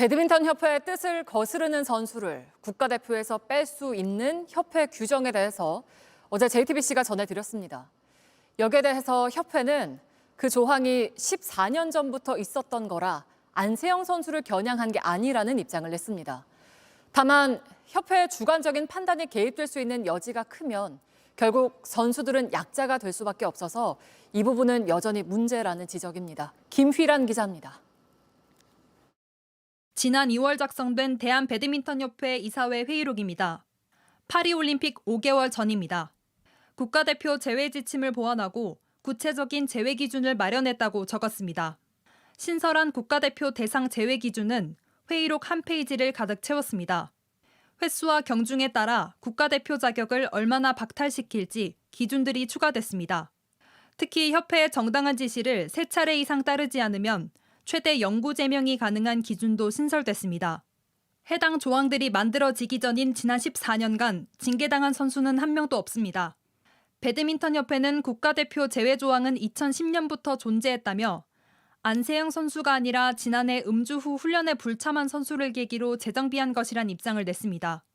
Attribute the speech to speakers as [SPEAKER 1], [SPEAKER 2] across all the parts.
[SPEAKER 1] 배드민턴 협회의 뜻을 거스르는 선수를 국가대표에서 뺄 수 있는 협회 규정에 대해서 어제 JTBC가 전해드렸습니다. 여기에 대해서 협회는 그 조항이 14년 전부터 있었던 거라 안세영 선수를 겨냥한 게 아니라는 입장을 냈습니다. 다만 협회의 주관적인 판단이 개입될 수 있는 여지가 크면 결국 선수들은 약자가 될 수밖에 없어서 이 부분은 여전히 문제라는 지적입니다. 김휘란 기자입니다.
[SPEAKER 2] 지난 2월 작성된 대한배드민턴협회 이사회 회의록입니다. 파리올림픽 5개월 전입니다. 국가대표 제외 지침을 보완하고 구체적인 제외 기준을 마련했다고 적었습니다. 신설한 국가대표 대상 제외 기준은 회의록 한 페이지를 가득 채웠습니다. 횟수와 경중에 따라 국가대표 자격을 얼마나 박탈시킬지 기준들이 추가됐습니다. 특히 협회의 정당한 지시를 3차례 이상 따르지 않으면 최대 영구 제명이 가능한 기준도 신설됐습니다. 해당 조항들이 만들어지기 전인 지난 14년간 징계당한 선수는 한 명도 없습니다. 배드민턴협회는 국가대표 제외 조항은 2010년부터 존재했다며 안세영 선수가 아니라 지난해 음주 후 훈련에 불참한 선수를 계기로 재정비한 것이란 입장을 냈습니다.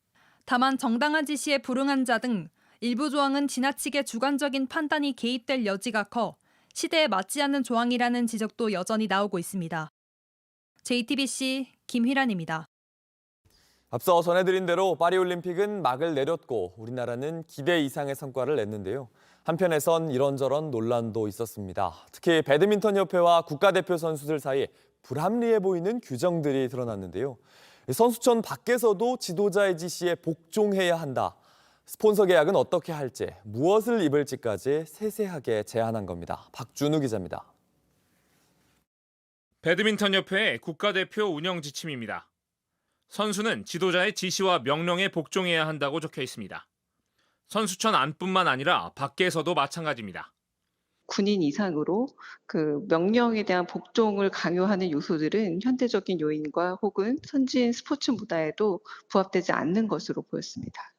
[SPEAKER 2] 다만 정당한 지시에 불응한 자 등 일부 조항은 지나치게 주관적인 판단이 개입될 여지가 커 시대에 맞지 않는 조항이라는 지적도 여전히 나오고 있습니다. JTBC 김휘란입니다.
[SPEAKER 3] 앞서 전해드린 대로 파리올림픽은 막을 내렸고 우리나라는 기대 이상의 성과를 냈는데요. 한편에선 이런저런 논란도 있었습니다. 특히 배드민턴협회와 국가대표 선수들 사이에 불합리해 보이는 규정들이 드러났는데요. 선수촌 밖에서도 지도자의 지시에 복종해야 한다. 스폰서 계약은 어떻게 할지, 무엇을 입을지까지 세세하게 제안한 겁니다. 박준우 기자입니다.
[SPEAKER 4] 배드민턴협회의 국가대표 운영 지침입니다. 선수는 지도자의 지시와 명령에 복종해야 한다고 적혀 있습니다. 선수촌 안뿐만 아니라 밖에서도 마찬가지입니다.
[SPEAKER 5] 군인 이상으로 그 명령에 대한 복종을 강요하는 요소들은 현대적인 요인과 혹은 선진 스포츠 문화에도 부합되지 않는 것으로 보였습니다.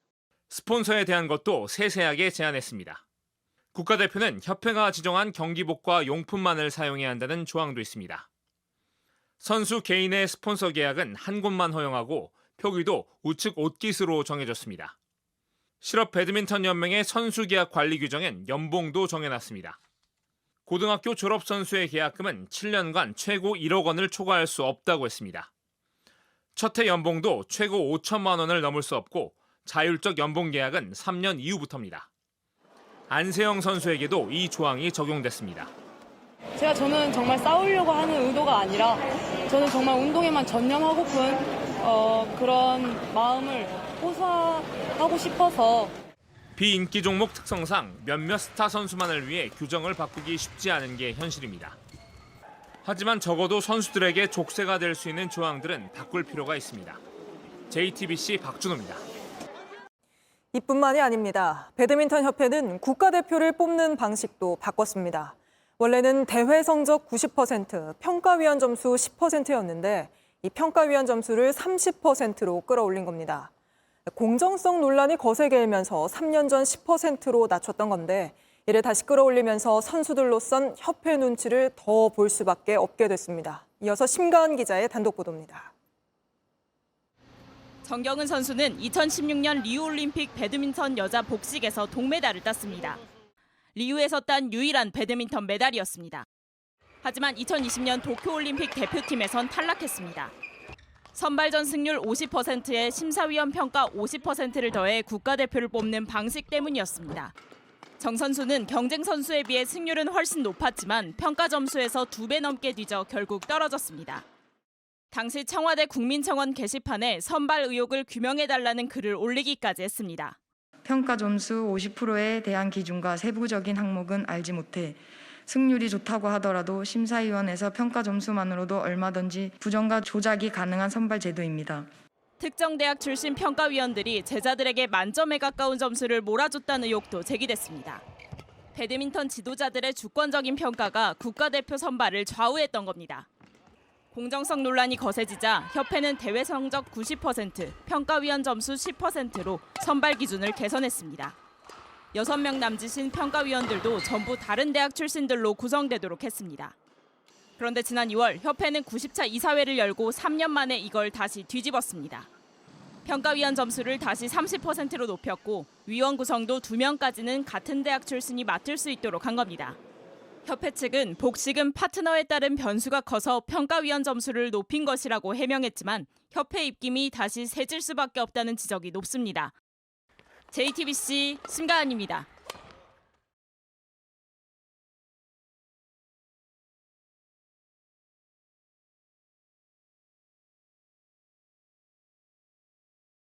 [SPEAKER 4] 스폰서에 대한 것도 세세하게 제안했습니다. 국가대표는 협회가 지정한 경기복과 용품만을 사용해야 한다는 조항도 있습니다. 선수 개인의 스폰서 계약은 한 곳만 허용하고 표기도 우측 옷깃으로 정해졌습니다. 실업 배드민턴 연맹의 선수 계약 관리 규정엔 연봉도 정해놨습니다. 고등학교 졸업 선수의 계약금은 7년간 최고 1억 원을 초과할 수 없다고 했습니다. 첫 해 연봉도 최고 5천만 원을 넘을 수 없고 자율적 연봉 계약은 3년 이후부터입니다. 안세영 선수에게도 이 조항이 적용됐습니다.
[SPEAKER 6] 저는 정말 싸우려고 하는 의도가 아니라 저는 정말 운동에만 전념하고픈 그런 마음을 호소하고 싶어서.
[SPEAKER 4] 비인기 종목 특성상 몇몇 스타 선수만을 위해 규정을 바꾸기 쉽지 않은 게 현실입니다. 하지만 적어도 선수들에게 족쇄가 될 수 있는 조항들은 바꿀 필요가 있습니다. JTBC 박준호입니다.
[SPEAKER 7] 이뿐만이 아닙니다. 배드민턴 협회는 국가대표를 뽑는 방식도 바꿨습니다. 원래는 대회 성적 90%, 평가위원 점수 10%였는데 이 평가위원 점수를 30%로 끌어올린 겁니다. 공정성 논란이 거세게 일면서 3년 전 10%로 낮췄던 건데 이를 다시 끌어올리면서 선수들로선 협회 눈치를 더 볼 수밖에 없게 됐습니다. 이어서 심가은 기자의 단독 보도입니다.
[SPEAKER 8] 정경은 선수는 2016년 리우올림픽 배드민턴 여자 복식에서 동메달을 땄습니다. 리우에서 딴 유일한 배드민턴 메달이었습니다. 하지만 2020년 도쿄올림픽 대표팀에선 탈락했습니다. 선발전 승률 50%에 심사위원 평가 50%를 더해 국가대표를 뽑는 방식 때문이었습니다. 정 선수는 경쟁 선수에 비해 승률은 훨씬 높았지만 평가 점수에서 2배 넘게 뒤져 결국 떨어졌습니다. 당시 청와대 국민청원 게시판에 선발 의혹을 규명해달라는 글을 올리기까지 했습니다.
[SPEAKER 9] 평가 점수 50%에 대한 기준과 세부적인 항목은 알지 못해 승률이 좋다고 하더라도 심사위원회에서 평가 점수만으로도 얼마든지 부정과 조작이 가능한 선발 제도입니다.
[SPEAKER 8] 특정 대학 출신 평가위원들이 제자들에게 만점에 가까운 점수를 몰아줬다는 의혹도 제기됐습니다. 배드민턴 지도자들의 주권적인 평가가 국가대표 선발을 좌우했던 겁니다. 공정성 논란이 거세지자 협회는 대회 성적 90%, 평가위원 점수 10%로 선발 기준을 개선했습니다. 6명 남짓인 평가위원들도 전부 다른 대학 출신들로 구성되도록 했습니다. 그런데 지난 2월 협회는 90차 이사회를 열고 3년 만에 이걸 다시 뒤집었습니다. 평가위원 점수를 다시 30%로 높였고 위원 구성도 2명까지는 같은 대학 출신이 맡을 수 있도록 한 겁니다. 협회 측은 복식은 파트너에 따른 변수가 커서 평가위원 점수를 높인 것이라고 해명했지만 협회 입김이 다시 세질 수밖에 없다는 지적이 높습니다. JTBC 심가은입니다.